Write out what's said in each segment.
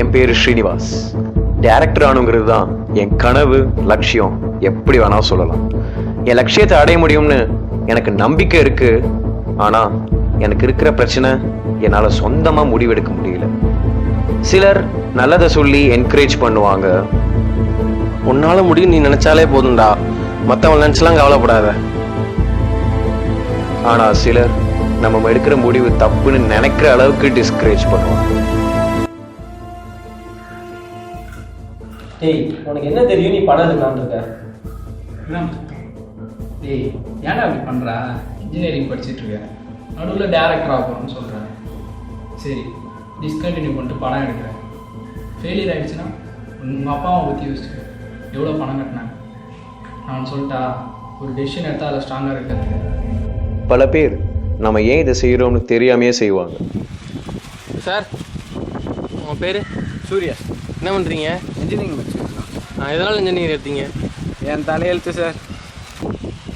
என் பேரு ஸ்ரீனிவாஸ். டைரக்டர் ஆனுங்கிறது தான் என் கனவு, லட்சியம், எப்படி வேணா சொல்லலாம். என் லட்சியத்தை அடைய முடியும்னு எனக்கு நம்பிக்கை இருக்கு. ஆனா எனக்கு இருக்கிற பிரச்சனை, என்னால சொந்தமா முடிவெடுக்க முடியல. சிலர் நல்லதை சொல்லி என்கரேஜ் பண்ணுவாங்க. உன்னால முடியும், நீ நினைச்சாலே போதும்டா, மற்றவங்க நினைச்சலாம் கவலைப்படாத. ஆனா சிலர் நம்ம எடுக்கிற முடிவு தப்புன்னு நினைக்கிற அளவுக்கு டிஸ்கரேஜ் பண்ணுவாங்க. டேய், உனக்கு என்ன தெரியும்? நீ படம் எடுக்கலான்னு இருக்க. டேய், ஏன்டா அப்படி பண்ணுறா? இன்ஜினியரிங் படிச்சுட்டு இருக்கேன், நடுவில் டேரக்டர் ஆகணும்னு சொல்கிறேன். சரி, டிஸ்கண்டினியூ பண்ணிட்டு படம் எடுக்கிறேன். ஃபெயிலியர் ஆகிடுச்சுன்னா உங்கள் அப்பாவை பற்றி யோசிச்சு எவ்வளோ பணம் கட்டினாங்க. நான் சொல்லிட்டா ஒரு டெசிஷன் எடுத்தால் அதில் ஸ்ட்ராங்காக இருக்கிறது. பல பேர் நம்ம ஏன் இதை செய்கிறோம்னு தெரியாமையே செய்வாங்க. சார், உங்கள் பேர்? சூர்யா. என்ன பண்ணுறீங்க? இன்ஜினியரிங் படிச்சிருக்கேன். எதனால் இன்ஜினியரிங் எடுத்தீங்க? என் தலையெழுத்து சார்.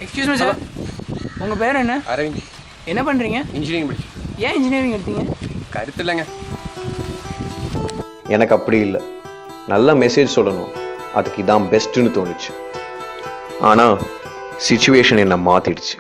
எக்ஸ்கியூஸ் மீ சார், உங்கள் பேர் என்ன? அரவிந்த். என்ன பண்ணுறீங்க? இன்ஜினியரிங் படிச்சு. ஏன் இன்ஜினியரிங் எடுத்தீங்க? கருத்து இல்லைங்க. எனக்கு அப்படி இல்லை. நல்ல மெசேஜ் சொல்லணும், அதுக்கு இதான் பெஸ்ட்டுன்னு தோணுச்சு. ஆனால் சிச்சுவேஷன் என்னை மாற்றிடுச்சு.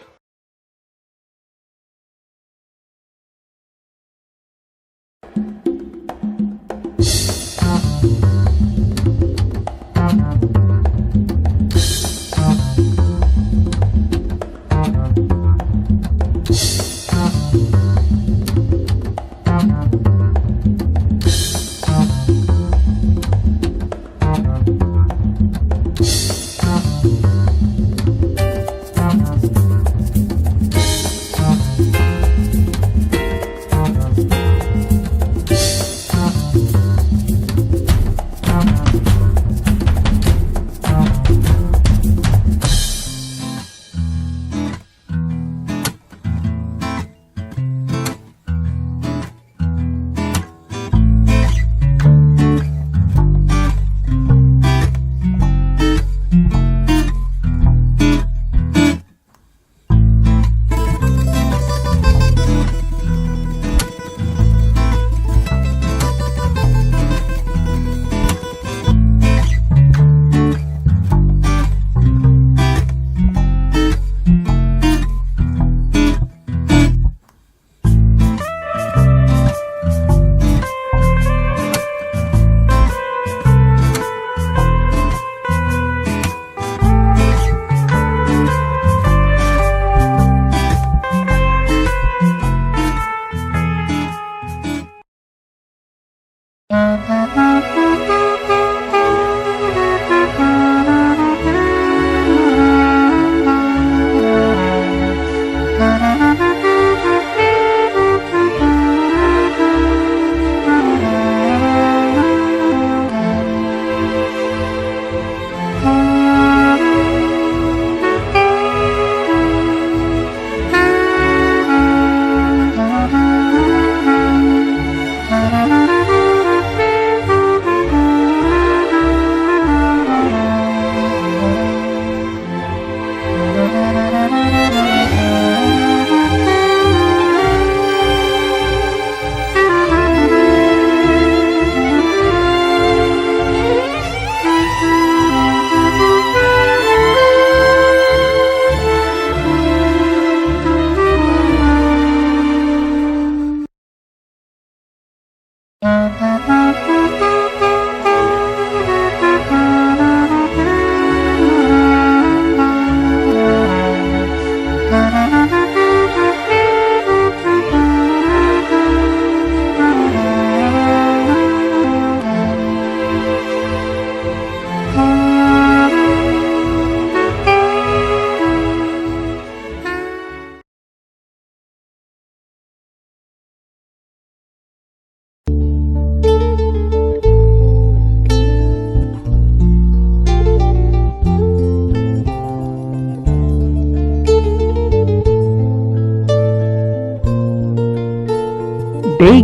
டேய்,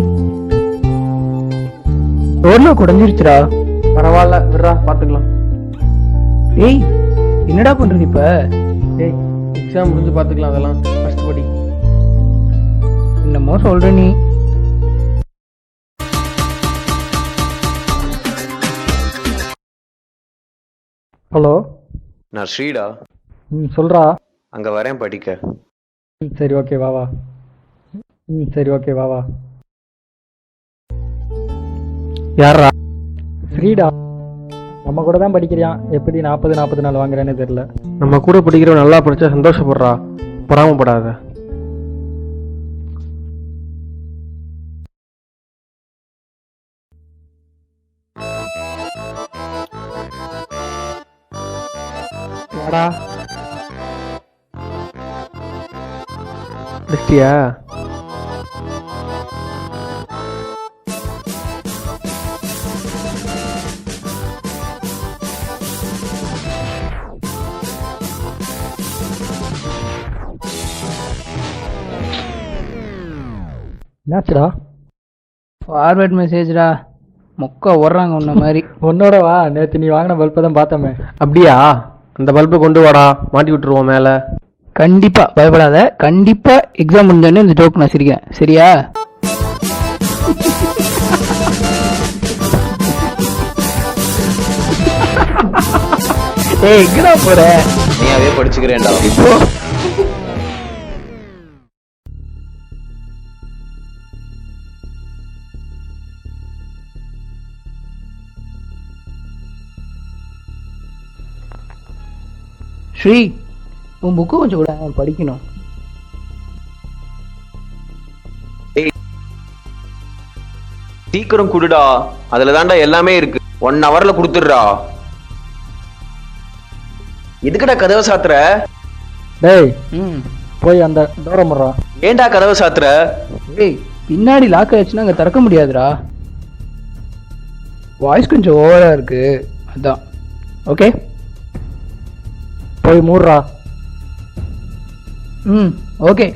ரோட்ல குடஞ்சிருச்சுடா. பரவாயில்ல, விட்றா, பார்த்துக்கலாம். ஏய், என்னடா பண்றது இப்ப? டேய், எக்ஸாம் முடிஞ்சு பார்த்துக்கலாம், அதெல்லாம் ஃபர்ஸ்ட் படி. என்னமோ சொல்ற நீ. ஹலோ. நான் ஸ்ரீடா. சொல்கிறா. அங்கே வரேன் படிக்க. சரி ஓகே வா வா. சரி ஓகே வா வா. யாரா? ஸ்ரீடா. நம்ம கூட தான் படிக்கிறியான். எப்படி 40 வாங்குறேன்னு தெரியல. நம்ம கூட படிக்கிறவன் நல்லா படிச்சா சந்தோஷப்படுறா, பொறாமப்படாத. வாடா. படிச்சிட்டியா? என்னாச்சுடா? ஃபார்வர்ட் மெசேஜ்டா. மொக்க ஓடுறாங்க உன்ன மாதிரி. உன்னோட வா. நேற்று நீ வாங்கின பல்பை தான் பார்த்தோமே. அப்படியா? அந்த பல்பை கொண்டு வாடா, மாட்டி விட்டுருவோம் மேலே. கண்டிப்பா பயப்படாத. கண்டிப்பா எக்ஸாம் முடிஞ்சோடனே இந்த ஜோக் நான் சிரிக்கிறேன். சரியா? ஏய் எங்கடா போற? நீ அதே படிச்சுக்கிறேன்டா. இப்போ ஸ்ரீ, உன் புக்கு கொஞ்சம் கூட படிக்கணும். சீக்கிரம் குடுடா, அதுல தான்டா எல்லாமே இருக்கு. 1 hourல கொடுத்துடுறா. எதுக்குடா கதவை சாத்துற? டேய் ம். போய் அந்த டோரை முடுறா. ஏன்டா கதவை சாத்துற? ஏய் பின்னாடி லாக் ஆயிடுச்சுன்னா அங்கே திறக்க முடியாதுடா. வாய்ஸ் கொஞ்சம் ஓவரா இருக்கு, அதான். ஓகே போய் மூடுறா. ம் ஓகே.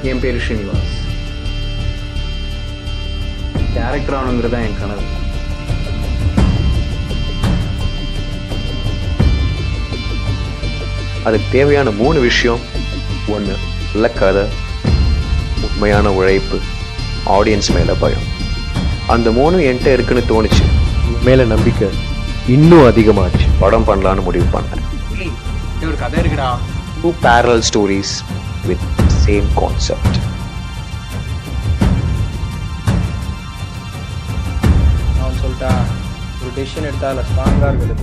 என் பேரு ஸ்ரீனிவாஸ். டேரக்டர் ஆகணுங்கிறது தான் என் கனவு. அதுக்கு தேவையான 3 விஷயம். 1 நல்ல கதை, உண்மையான உழைப்பு, ஆடியன்ஸ் மேல பயம். அந்த 3 என்கிட்ட இருக்குன்னு தோணுச்சு. மேலே நம்பிக்கை இன்னும் அதிகமாச்சு. படம் பண்ணலான்னு முடிவு பண்ணேன். ஒரு கதை இருக்குடா. 2 parallel stories with same concept. நான் சொல்லிட்டா ஒரு டெசிஷன் எடுத்தா அதில் ஸ்ட்ராங்காக இருக்குது.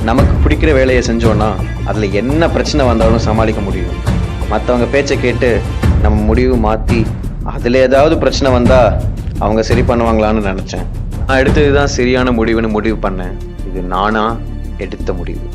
நமக்கு பிடிக்கிற வேலையை செஞ்சோன்னா அதில் என்ன பிரச்சனை வந்தாலும் சமாளிக்க முடியும். மற்றவங்க பேச்சை கேட்டு நம்ம முடிவு மாற்றி அதில் ஏதாவது பிரச்சனை வந்தால் அவங்க சரி பண்ணுவாங்களான்னு நினச்சேன். நான் எடுத்தது தான் சரியான முடிவுன்னு முடிவு பண்ணேன். இது நானா எடுத்த முடிவு.